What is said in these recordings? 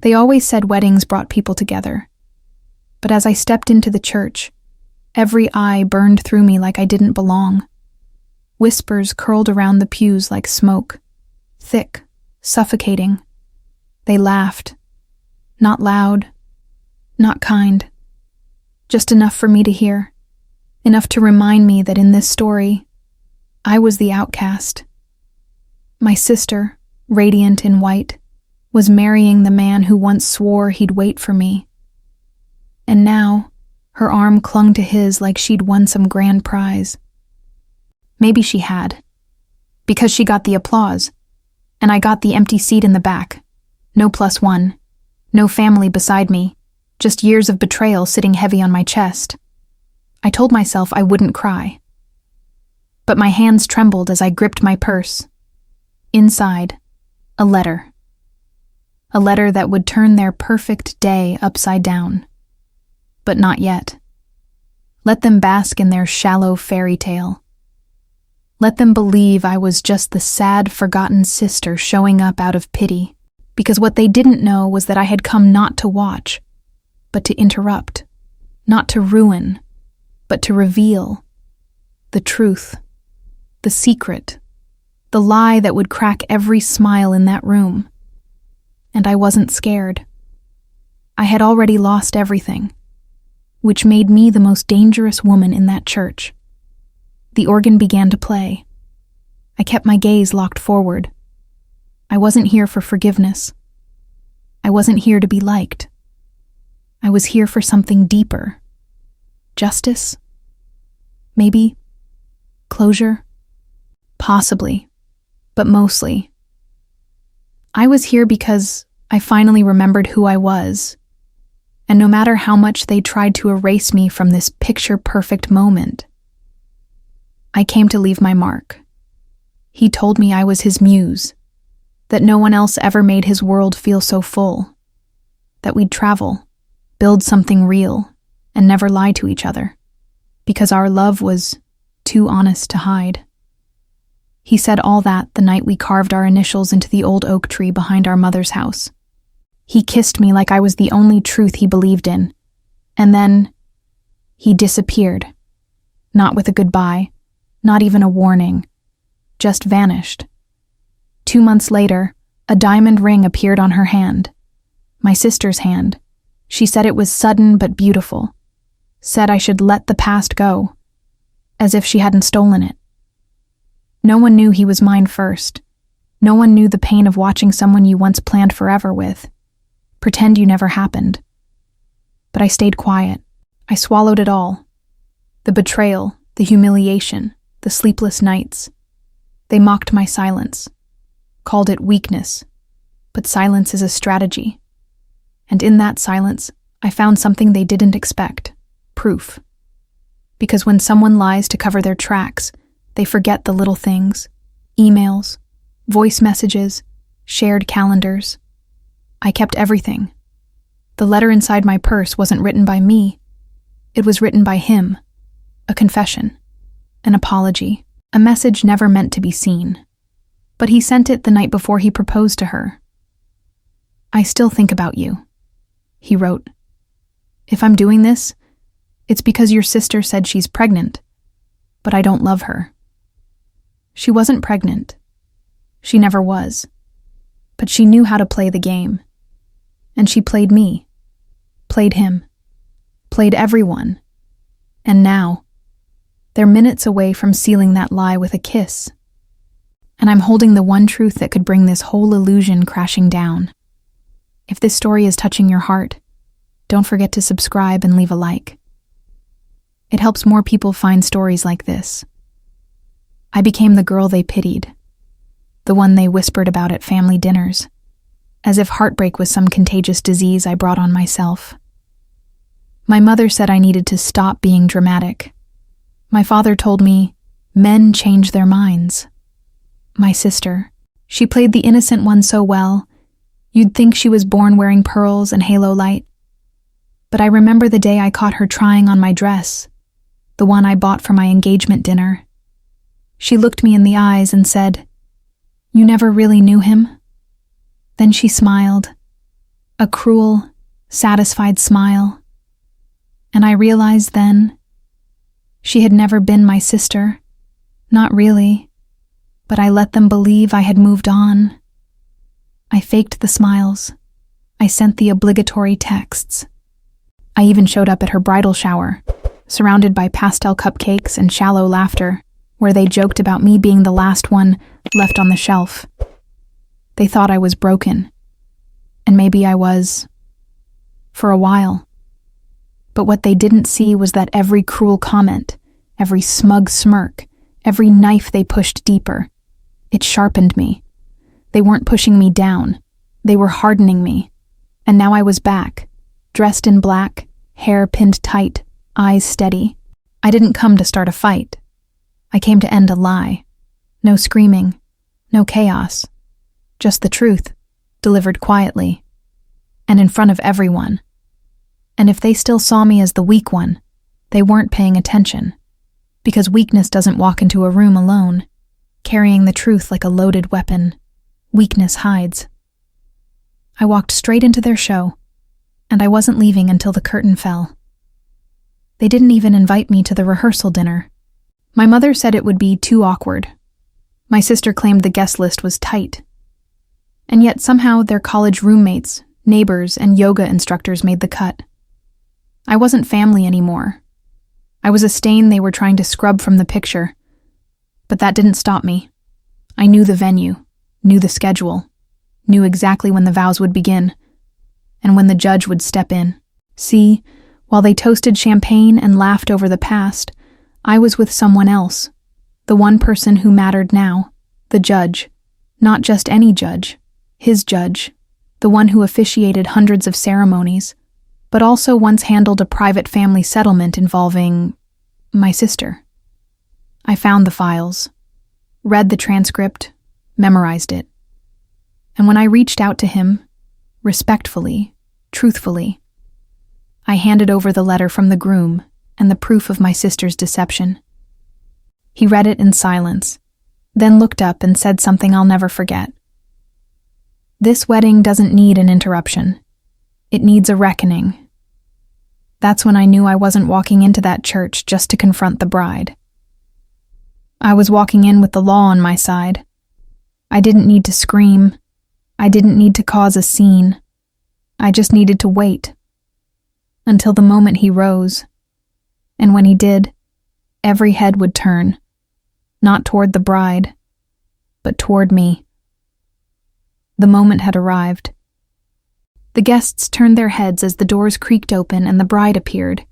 They always said weddings brought people together. But as I stepped into the church, every eye burned through me like I didn't belong. Whispers curled around the pews like smoke, thick, suffocating. They laughed. Not loud, not kind. Just enough for me to hear. Enough to remind me that in this story, I was the outcast. My sister, radiant in white, was marrying the man who once swore he'd wait for me. And now, her arm clung to his like she'd won some grand prize. Maybe she had. Because she got the applause, and I got the empty seat in the back. No +1. No family beside me. Just years of betrayal sitting heavy on my chest. I told myself I wouldn't cry. But my hands trembled as I gripped my purse. Inside, a letter. A letter that would turn their perfect day upside down. But not yet. Let them bask in their shallow fairy tale. Let them believe I was just the sad, forgotten sister showing up out of pity, because what they didn't know was that I had come not to watch, but to interrupt, not to ruin, but to reveal the truth, the secret, the lie that would crack every smile in that room. And I wasn't scared. I had already lost everything, which made me the most dangerous woman in that church. The organ began to play. I kept my gaze locked forward. I wasn't here for forgiveness. I wasn't here to be liked. I was here for something deeper. Justice? Maybe? Closure? Possibly. But mostly. I was here because I finally remembered who I was. And no matter how much they tried to erase me from this picture-perfect moment, I came to leave my mark. He told me I was his muse, that no one else ever made his world feel so full, that we'd travel, build something real, and never lie to each other, because our love was too honest to hide. He said all that the night we carved our initials into the old oak tree behind our mother's house. He kissed me like I was the only truth he believed in, and then he disappeared, not with a goodbye, not even a warning, just vanished. 2 months later, a diamond ring appeared on her hand, my sister's hand. She said it was sudden but beautiful, said I should let the past go, as if she hadn't stolen it. No one knew he was mine first. No one knew the pain of watching someone you once planned forever with. Pretend you never happened. But I stayed quiet. I swallowed it all. The betrayal, the humiliation, the sleepless nights. They mocked my silence, called it weakness. But silence is a strategy. And in that silence, I found something they didn't expect. Proof. Because when someone lies to cover their tracks, they forget the little things. Emails, voice messages, shared calendars. I kept everything. The letter inside my purse wasn't written by me. It was written by him. A confession. An apology. A message never meant to be seen. But he sent it the night before he proposed to her. I still think about you, he wrote. If I'm doing this, it's because your sister said she's pregnant, but I don't love her. She wasn't pregnant. She never was. But she knew how to play the game. And she played me. Played him. Played everyone. And now, they're minutes away from sealing that lie with a kiss. And I'm holding the one truth that could bring this whole illusion crashing down. If this story is touching your heart, don't forget to subscribe and leave a like. It helps more people find stories like this. I became the girl they pitied, the one they whispered about at family dinners, as if heartbreak was some contagious disease I brought on myself. My mother said I needed to stop being dramatic. My father told me, men change their minds. My sister, she played the innocent one so well, you'd think she was born wearing pearls and halo light. But I remember the day I caught her trying on my dress, the one I bought for my engagement dinner. She looked me in the eyes and said, "You never really knew him?" Then she smiled, a cruel, satisfied smile. And I realized then, she had never been my sister. Not really. But I let them believe I had moved on. I faked the smiles. I sent the obligatory texts. I even showed up at her bridal shower, surrounded by pastel cupcakes and shallow laughter, where they joked about me being the last one left on the shelf. They thought I was broken. And maybe I was. For a while. But what they didn't see was that every cruel comment, every smug smirk, every knife they pushed deeper, it sharpened me. They weren't pushing me down. They were hardening me. And now I was back, dressed in black, hair pinned tight, eyes steady. I didn't come to start a fight. I came to end a lie. No screaming, no chaos. Just the truth, delivered quietly. And in front of everyone. And if they still saw me as the weak one, they weren't paying attention. Because weakness doesn't walk into a room alone, carrying the truth like a loaded weapon. Weakness hides. I walked straight into their show, and I wasn't leaving until the curtain fell. They didn't even invite me to the rehearsal dinner. My mother said it would be too awkward. My sister claimed the guest list was tight. And yet somehow their college roommates, neighbors, and yoga instructors made the cut. I wasn't family anymore. I was a stain they were trying to scrub from the picture. But that didn't stop me. I knew the venue, knew the schedule, knew exactly when the vows would begin, and when the judge would step in. See, while they toasted champagne and laughed over the past, I was with someone else, the one person who mattered now, the judge. Not just any judge, his judge, the one who officiated hundreds of ceremonies, but also once handled a private family settlement involving my sister. I found the files, read the transcript, memorized it. And when I reached out to him, respectfully, truthfully, I handed over the letter from the groom and the proof of my sister's deception. He read it in silence, then looked up and said something I'll never forget. This wedding doesn't need an interruption. It needs a reckoning. That's when I knew I wasn't walking into that church just to confront the bride. I was walking in with the law on my side. I didn't need to scream. I didn't need to cause a scene. I just needed to wait. Until the moment he rose. And when he did, every head would turn. Not toward the bride, but toward me. The moment had arrived. The guests turned their heads as the doors creaked open and the bride appeared,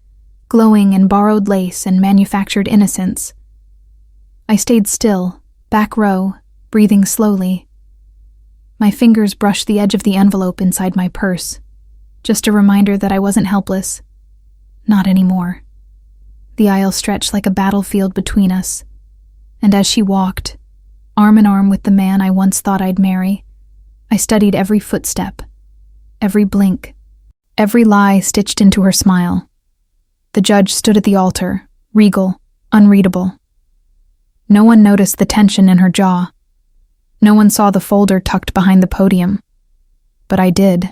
glowing in borrowed lace and manufactured innocence. I stayed still, back row, breathing slowly. My fingers brushed the edge of the envelope inside my purse, just a reminder that I wasn't helpless. Not anymore. The aisle stretched like a battlefield between us, and as she walked, arm in arm with the man I once thought I'd marry, I studied every footstep, every blink, every lie stitched into her smile. The judge stood at the altar, regal, unreadable. No one noticed the tension in her jaw. No one saw the folder tucked behind the podium. But I did.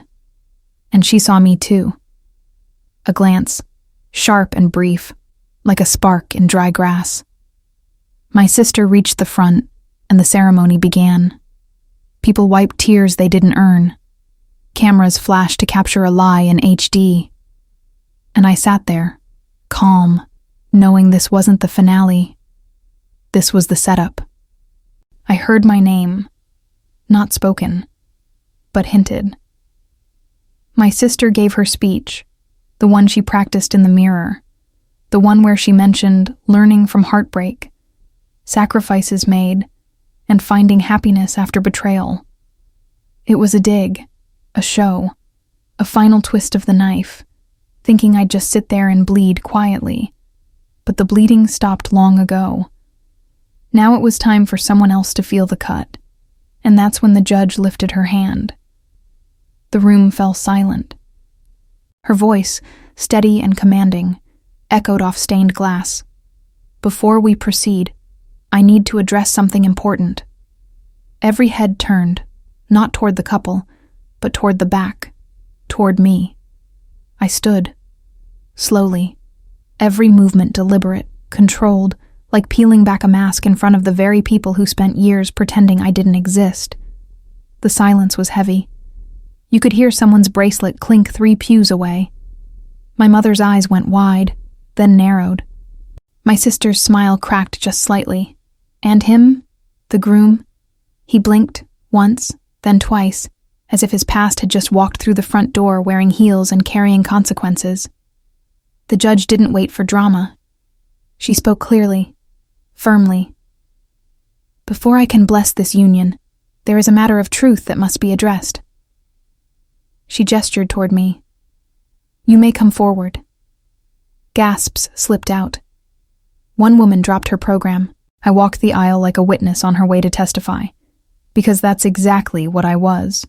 And she saw me too. A glance, sharp and brief, like a spark in dry grass. My sister reached the front, and the ceremony began. People wiped tears they didn't earn. Cameras flashed to capture a lie in HD. And I sat there, calm, knowing this wasn't the finale. This was the setup. I heard my name, not spoken, but hinted. My sister gave her speech, the one she practiced in the mirror, the one where she mentioned learning from heartbreak, sacrifices made, and finding happiness after betrayal. It was a dig, a show, a final twist of the knife, thinking I'd just sit there and bleed quietly. But the bleeding stopped long ago. Now it was time for someone else to feel the cut, and that's when the judge lifted her hand. The room fell silent. Her voice, steady and commanding, echoed off stained glass. Before we proceed, I need to address something important. Every head turned, not toward the couple, but toward the back, toward me. I stood, slowly, every movement deliberate, controlled, like peeling back a mask in front of the very people who spent years pretending I didn't exist. The silence was heavy. You could hear someone's bracelet clink 3 pews away. My mother's eyes went wide, then narrowed. My sister's smile cracked just slightly. And him, the groom, he blinked once, then twice, as if his past had just walked through the front door wearing heels and carrying consequences. The judge didn't wait for drama. She spoke clearly, firmly. Before I can bless this union, there is a matter of truth that must be addressed. She gestured toward me. You may come forward. Gasps slipped out. One woman dropped her program. I walked the aisle like a witness on her way to testify, because that's exactly what I was.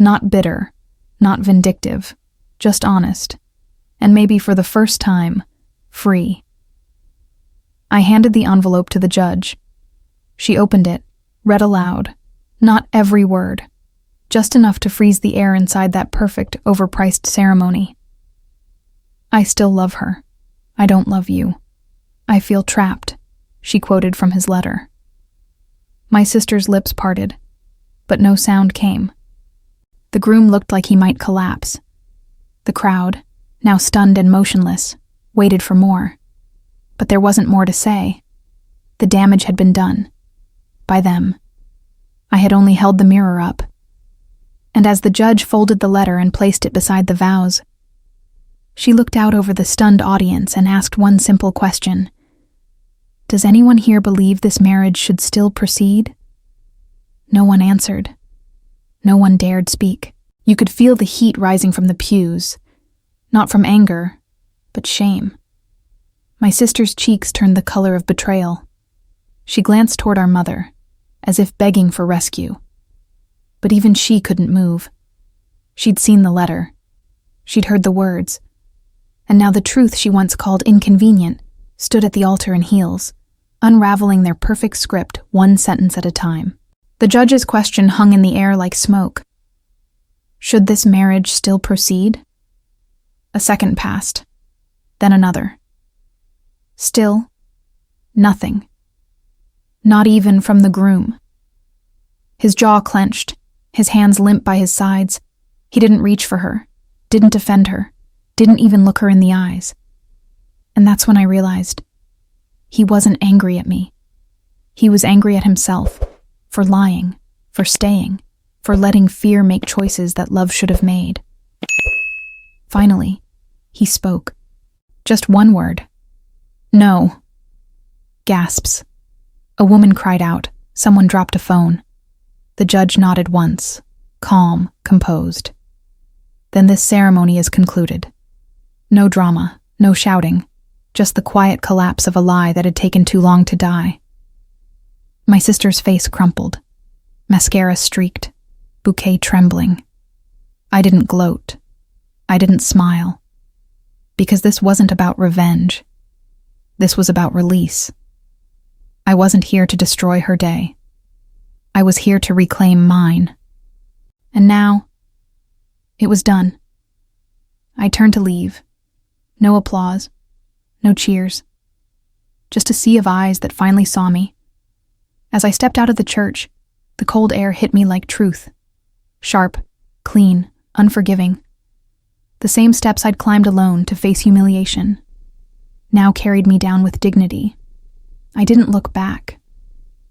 Not bitter, not vindictive, just honest, and maybe for the first time, free. I handed the envelope to the judge. She opened it, read aloud, not every word, just enough to freeze the air inside that perfect, overpriced ceremony. I still love her. I don't love you. I feel trapped, she quoted from his letter. My sister's lips parted, but no sound came. The groom looked like he might collapse. The crowd, now stunned and motionless, waited for more. But there wasn't more to say. The damage had been done. By them. I had only held the mirror up. And as the judge folded the letter and placed it beside the vows, she looked out over the stunned audience and asked one simple question. Does anyone here believe this marriage should still proceed? No one answered. No one dared speak. You could feel the heat rising from the pews, not from anger, but shame. My sister's cheeks turned the color of betrayal. She glanced toward our mother, as if begging for rescue. But even she couldn't move. She'd seen the letter. She'd heard the words. And now the truth she once called inconvenient stood at the altar in heels, unraveling their perfect script one sentence at a time. The judge's question hung in the air like smoke. Should this marriage still proceed? A second passed, then another. Still, nothing. Not even from the groom. His jaw clenched, his hands limp by his sides. He didn't reach for her, didn't defend her, didn't even look her in the eyes. And that's when I realized he wasn't angry at me. He was angry at himself, for lying, for staying, for letting fear make choices that love should have made. Finally, he spoke. Just one word. No. Gasps. A woman cried out. Someone dropped a phone. The judge nodded once, calm, composed. Then this ceremony is concluded. No drama, no shouting, just the quiet collapse of a lie that had taken too long to die. My sister's face crumpled. Mascara streaked, bouquet trembling. I didn't gloat. I didn't smile. Because this wasn't about revenge. This was about release. I wasn't here to destroy her day. I was here to reclaim mine. And now, it was done. I turned to leave. No applause. No cheers. Just a sea of eyes that finally saw me. As I stepped out of the church, the cold air hit me like truth. Sharp, clean, unforgiving. The same steps I'd climbed alone to face humiliation now carried me down with dignity. I didn't look back.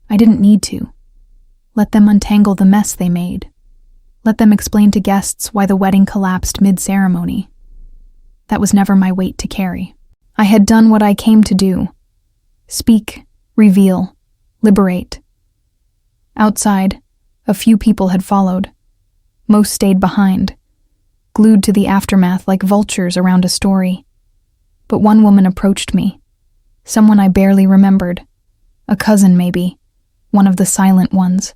I didn't need to. Let them untangle the mess they made. Let them explain to guests why the wedding collapsed mid-ceremony. That was never my weight to carry. I had done what I came to do. Speak, reveal, liberate. Outside, a few people had followed. Most stayed behind, glued to the aftermath like vultures around a story. But one woman approached me, someone I barely remembered, a cousin maybe, one of the silent ones.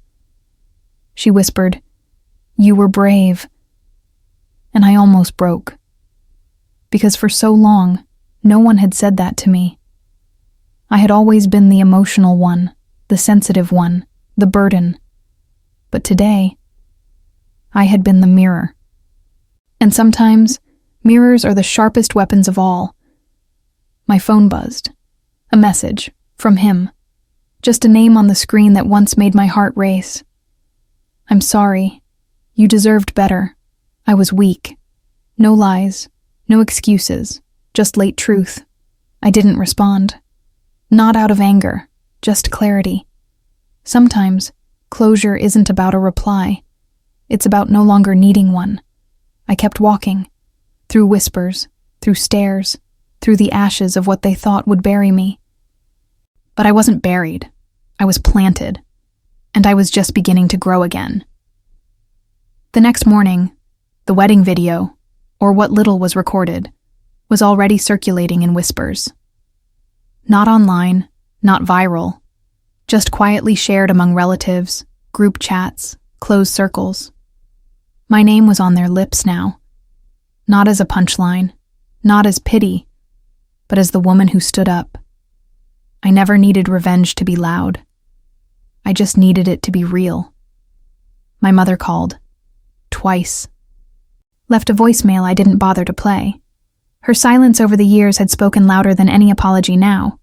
She whispered, "You were brave." And I almost broke. Because for so long, no one had said that to me. I had always been the emotional one, the sensitive one, the burden. But today, I had been the mirror. And sometimes, mirrors are the sharpest weapons of all. My phone buzzed. A message. From him. Just a name on the screen that once made my heart race. "I'm sorry. You deserved better. I was weak. No lies. No excuses. Just late truth." I didn't respond. Not out of anger. Just clarity. Sometimes, closure isn't about a reply. It's about no longer needing one. I kept walking. Through whispers. Through stares. Through the ashes of what they thought would bury me. But I wasn't buried. I was planted. And I was just beginning to grow again. The next morning, the wedding video, or what little was recorded, was already circulating in whispers. Not online, not viral, just quietly shared among relatives, group chats, closed circles. My name was on their lips now. Not as a punchline, not as pity, but as the woman who stood up. I never needed revenge to be loud. I just needed it to be real. My mother called. Twice. Left a voicemail I didn't bother to play. Her silence over the years had spoken louder than any apology now.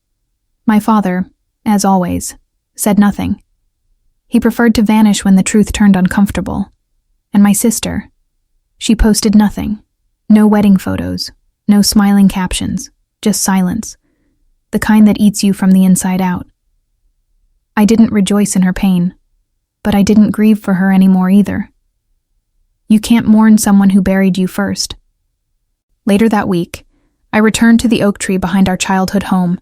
My father, as always, said nothing. He preferred to vanish when the truth turned uncomfortable. And my sister, she posted nothing. No wedding photos, no smiling captions, just silence. The kind that eats you from the inside out. I didn't rejoice in her pain, but I didn't grieve for her anymore either. You can't mourn someone who buried you first. Later that week, I returned to the oak tree behind our childhood home,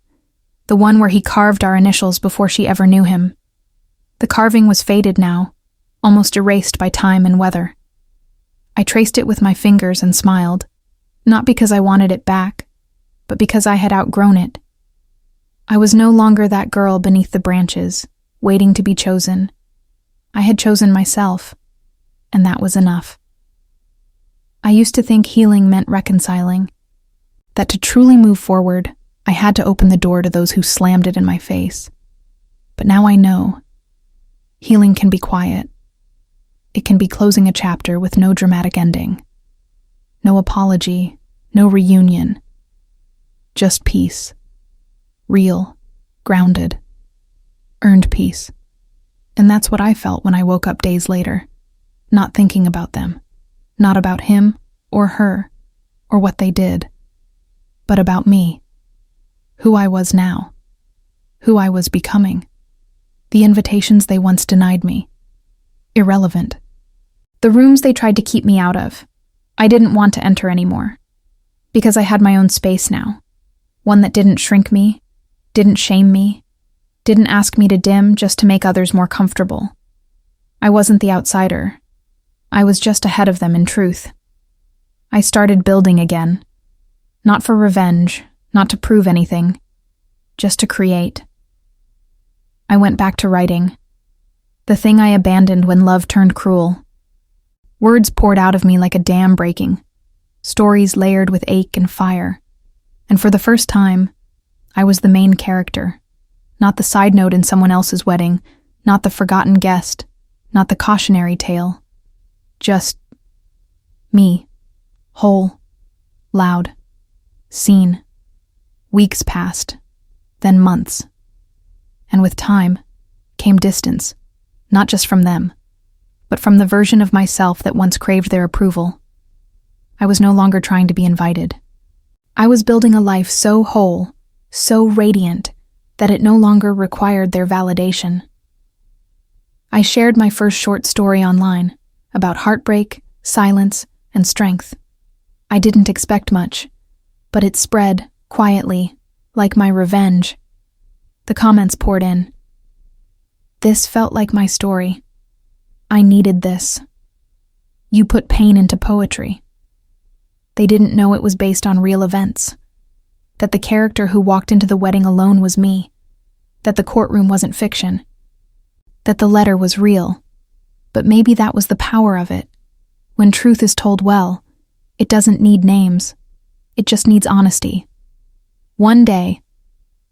the one where he carved our initials before she ever knew him. The carving was faded now, almost erased by time and weather. I traced it with my fingers and smiled, not because I wanted it back, but because I had outgrown it. I was no longer that girl beneath the branches, waiting to be chosen. I had chosen myself, and that was enough. I used to think healing meant reconciling, that to truly move forward, I had to open the door to those who slammed it in my face. But now I know. Healing can be quiet. It can be closing a chapter with no dramatic ending. No apology, no reunion. Just peace. Real, grounded, earned peace. And that's what I felt when I woke up days later, not thinking about them, not about him or her or what they did, but about me, who I was now, who I was becoming, the invitations they once denied me, irrelevant. The rooms they tried to keep me out of, I didn't want to enter anymore, because I had my own space now, one that didn't shrink me, didn't shame me, didn't ask me to dim just to make others more comfortable. I wasn't the outsider. I was just ahead of them in truth. I started building again. Not for revenge, not to prove anything, just to create. I went back to writing. The thing I abandoned when love turned cruel. Words poured out of me like a dam breaking. Stories layered with ache and fire. And for the first time, I was the main character. Not the side note in someone else's wedding, not the forgotten guest, not the cautionary tale. Just me, whole, loud, seen. Weeks passed, then months. And with time came distance, not just from them, but from the version of myself that once craved their approval. I was no longer trying to be invited. I was building a life so whole, so radiant, that it no longer required their validation. I shared my first short story online about heartbreak, silence, and strength. I didn't expect much, but it spread, quietly, like my revenge. The comments poured in. This felt like my story. I needed this. You put pain into poetry. They didn't know it was based on real events. That the character who walked into the wedding alone was me. That the courtroom wasn't fiction. That the letter was real. But maybe that was the power of it. When truth is told well, it doesn't need names. It just needs honesty. One day,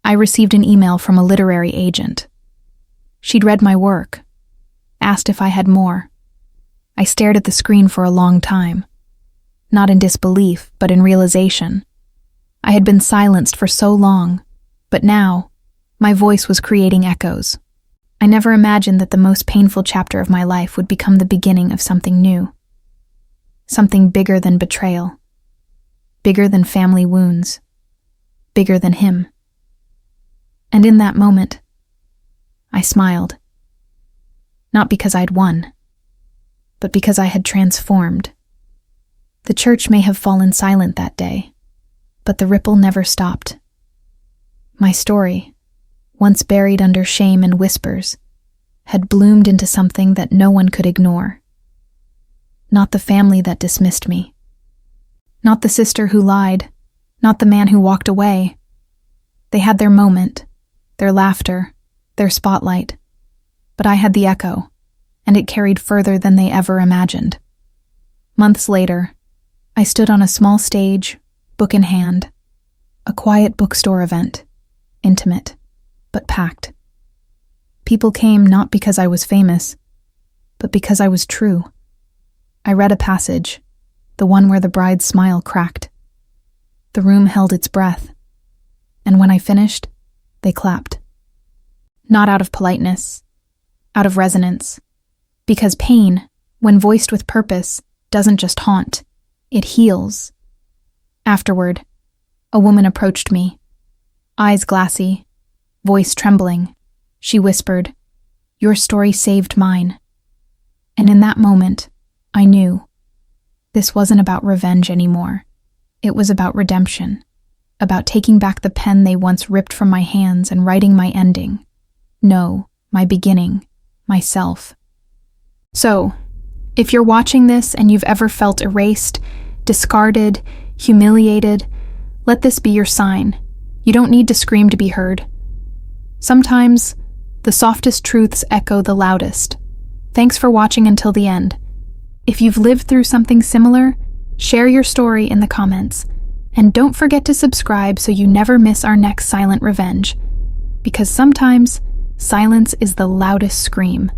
I received an email from a literary agent. She'd read my work, asked if I had more. I stared at the screen for a long time. not in disbelief, but in realization. I had been silenced for so long, but now, my voice was creating echoes. I never imagined that the most painful chapter of my life would become the beginning of something new. Something bigger than betrayal. Bigger than family wounds. Bigger than him. And in that moment, I smiled. Not because I'd won, but because I had transformed. The church may have fallen silent that day, but the ripple never stopped. My story, once buried under shame and whispers, had bloomed into something that no one could ignore. Not the family that dismissed me. Not the sister who lied. Not the man who walked away. They had their moment, their laughter, their spotlight. But I had the echo, and it carried further than they ever imagined. Months later, I stood on a small stage, book in hand, a quiet bookstore event, intimate, but packed. People came not because I was famous, but because I was true. I read a passage, the one where the bride's smile cracked. The room held its breath, and when I finished, they clapped. Not out of politeness, out of resonance, because pain, when voiced with purpose, doesn't just haunt, it heals. Afterward, a woman approached me, eyes glassy, voice trembling. She whispered, "Your story saved mine." And in that moment, I knew this wasn't about revenge anymore. It was about redemption, about taking back the pen they once ripped from my hands and writing my ending. No, my beginning, myself. So, if you're watching this and you've ever felt erased, discarded, humiliated, let this be your sign. You don't need to scream to be heard. Sometimes, the softest truths echo the loudest. Thanks for watching until the end. If you've lived through something similar, share your story in the comments. And don't forget to subscribe so you never miss our next silent revenge. Because sometimes, silence is the loudest scream.